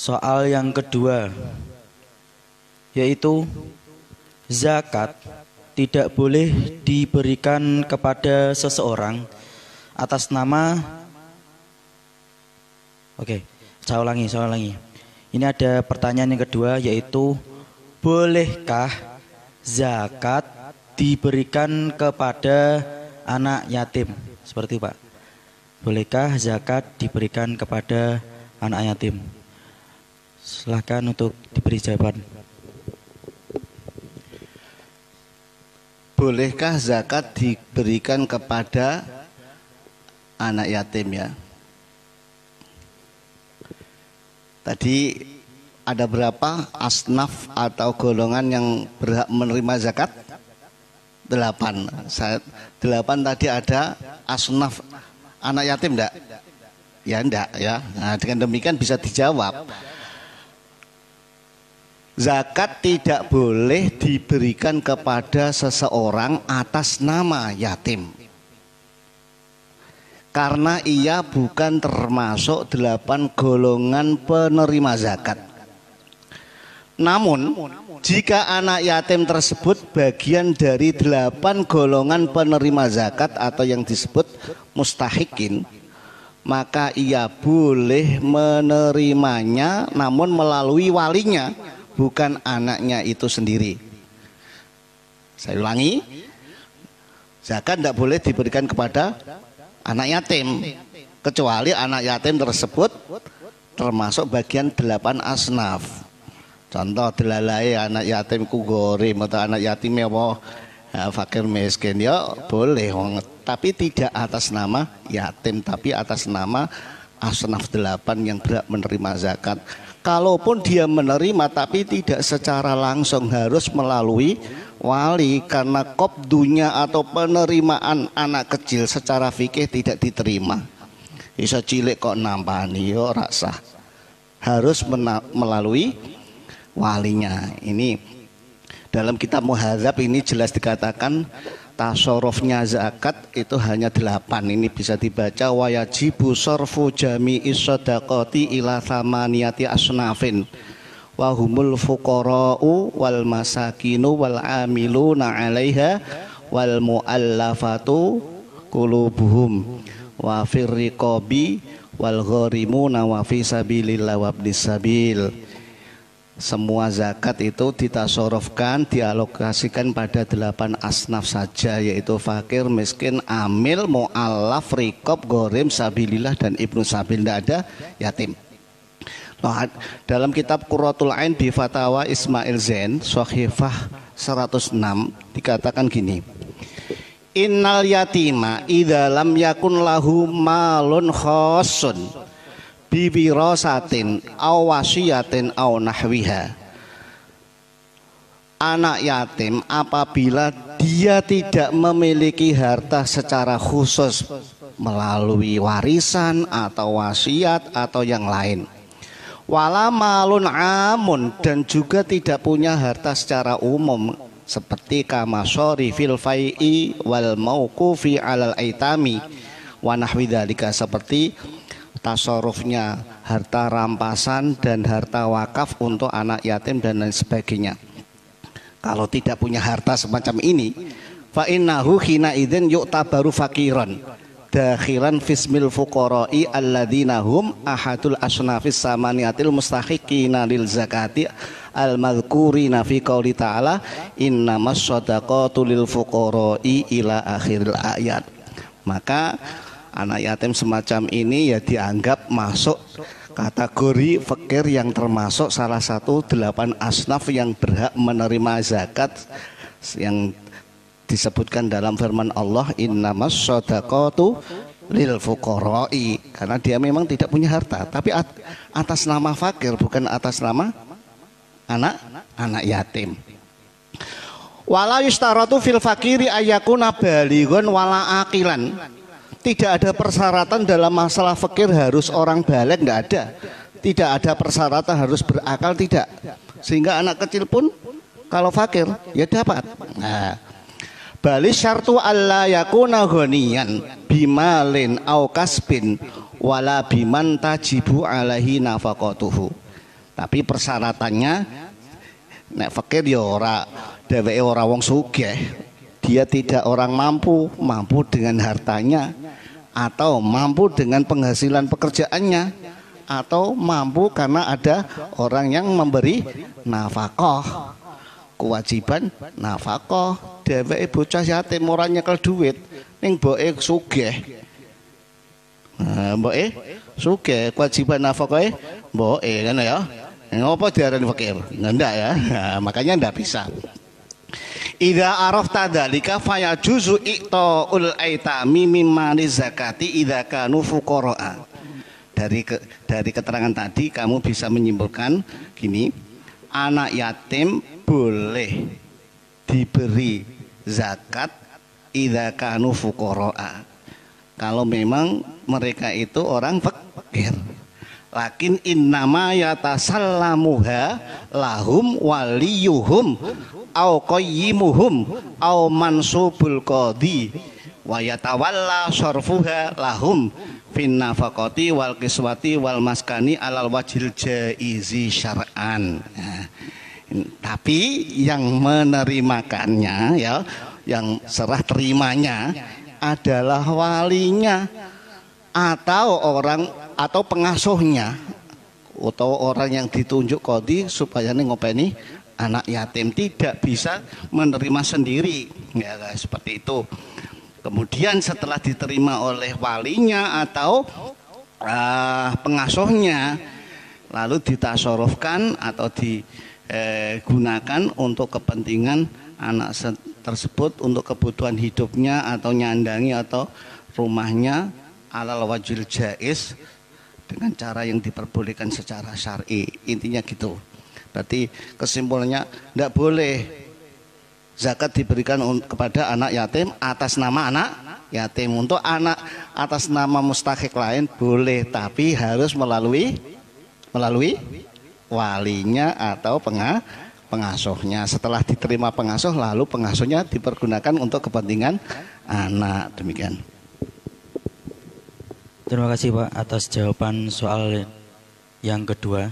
Soal yang kedua, yaitu zakat tidak boleh diberikan kepada seseorang atas nama. Saya ulangi. Ini ada pertanyaan yang kedua, yaitu bolehkah zakat diberikan kepada anak yatim? Seperti Pak, bolehkah zakat diberikan kepada anak yatim? Silahkan untuk diberi jawaban. Bolehkah zakat diberikan kepada anak yatim ya? Tadi ada berapa asnaf atau golongan yang berhak menerima zakat? 8. 8 tadi ada asnaf anak yatim enggak? Ya enggak ya. Nah, dengan demikian bisa dijawab. Zakat tidak boleh diberikan kepada seseorang atas nama yatim, karena ia bukan termasuk 8 golongan penerima zakat. Namun jika anak yatim tersebut bagian dari 8 golongan penerima zakat atau yang disebut mustahikin, maka ia boleh menerimanya, namun melalui walinya, bukan anaknya itu sendiri. Saya ulangi, zakat tidak boleh diberikan kepada anak yatim, kecuali anak yatim tersebut termasuk bagian 8 asnaf. Contoh delalai anak yatim ku gorim, atau anak yatim apa fakir miskin, ya boleh, tapi tidak atas nama yatim, tapi atas nama asnaf 8 yang berhak menerima zakat. Kalaupun dia menerima tapi tidak secara langsung, harus melalui wali, karena qobdunya atau penerimaan anak kecil secara fikih tidak diterima. Bisa cilik kok nampani yo rasa, harus melalui walinya. Ini dalam kitab Muhadzab ini jelas dikatakan tasarrufnya zakat itu hanya 8. Ini bisa dibaca wayajibu sorfu jami'is shadaqati ila thamaniyati asnafin wa humul fuqara'u wal masakinu wal amiluna 'alaiha wal mu'allafatu qulubuhum wa firriqabi wal gharimuna wa fi sabilillah wa ibnis sabil. Semua zakat itu ditasorofkan, dialokasikan pada 8 asnaf saja, yaitu fakir, miskin, amil, mu'allaf, riqab, gharim, sabilillah, dan ibnu sabil. Tidak ada yatim. Nah, dalam kitab Qurratul Ain bi Fatawa Ismail Zain Shahifah 106 dikatakan gini: innal yatima idza lam yakun lahu malun khassun bibirasatin aw wasiyatin aw nahwiha. Anak yatim apabila dia tidak memiliki harta secara khusus melalui warisan atau wasiat atau yang lain, wala malun amun, dan juga tidak punya harta secara umum seperti kamasori fil fai'i wal mauqufi alal aitami wa nahwi dzalika, seperti tasarrufnya harta rampasan dan harta wakaf untuk anak yatim dan lain sebagainya. Kalau tidak punya harta semacam ini, fa innahu hina idzin yu'tabaru faqiran dakhiran fismil fuqara'i alladzina hum ahadul asnafis samaniyatil mustahiqina lil zakati al madhkurina fi qouli ta'ala innamas shadaqatu lil fuqara'i ila akhiril ayat. Maka anak yatim semacam ini ya dianggap masuk kategori fakir yang termasuk salah satu 8 asnaf yang berhak menerima zakat, yang disebutkan dalam firman Allah, innamas shadaqatu lil fuqara'i, karena dia memang tidak punya harta, tapi atas nama fakir, bukan atas nama anak yatim. Wala yustaratu fil fakiri ayakuna balighun wala aqilan. Tidak ada persyaratan dalam masalah fakir harus orang balik, enggak ada. Tidak ada persyaratan harus berakal, tidak. Sehingga anak kecil pun kalau fakir ya dapat. Nah, bali syartu alla yakuna ghaniyan bimalin au kasbin wala biman tajibu alaihi nafaqatuhu. Tapi persyaratannya nek fakir ya ora dheweke ora wong sugih, dia tidak orang mampu dengan hartanya, atau mampu dengan penghasilan pekerjaannya, atau mampu karena ada orang yang memberi nafkah. Kewajiban nafkah, dheweke bocah yatim ora nyekel duit ning mboke sugih. Mboke sugih, kewajiban nafkahe mboke kan ya. Ngapa diarani fakir? Ndak ya. Nah, makanya ndak bisa. Idza arafta dzalika fayajuzu iqtaul aitami mimma zakati idza kanu fuqara. Dari keterangan tadi kamu bisa menyimpulkan gini, anak yatim boleh diberi zakat idza kanu fuqara. Kalau memang mereka itu orang fakir. Lakin innama yatasallamuha lahum waliyuhum au qayyimuhum au mansubul qadi wa yatawalla sarfuha lahum fin nafaqati wal kiswati wal maskani alal wajil jaizi syar'an. Nah, tapi yang menerimakannya ya, yang serah terimanya adalah walinya atau orang atau pengasuhnya atau orang yang ditunjuk qadi supaya ngopeni anak yatim. Tidak bisa menerima sendiri ya, seperti itu. Kemudian setelah diterima oleh walinya atau pengasuhnya, lalu ditasarufkan atau digunakan untuk kepentingan anak tersebut, untuk kebutuhan hidupnya atau nyandangi atau rumahnya alal wajil jaiz, dengan cara yang diperbolehkan secara syar'i. Intinya gitu. Berarti kesimpulannya tidak boleh zakat diberikan kepada anak yatim atas nama anak yatim. Untuk anak atas nama mustahik lain boleh, tapi harus melalui walinya atau pengasuhnya. Setelah diterima pengasuh, lalu pengasuhnya dipergunakan untuk kepentingan anak. Demikian. Terima kasih Pak atas jawaban soal yang kedua.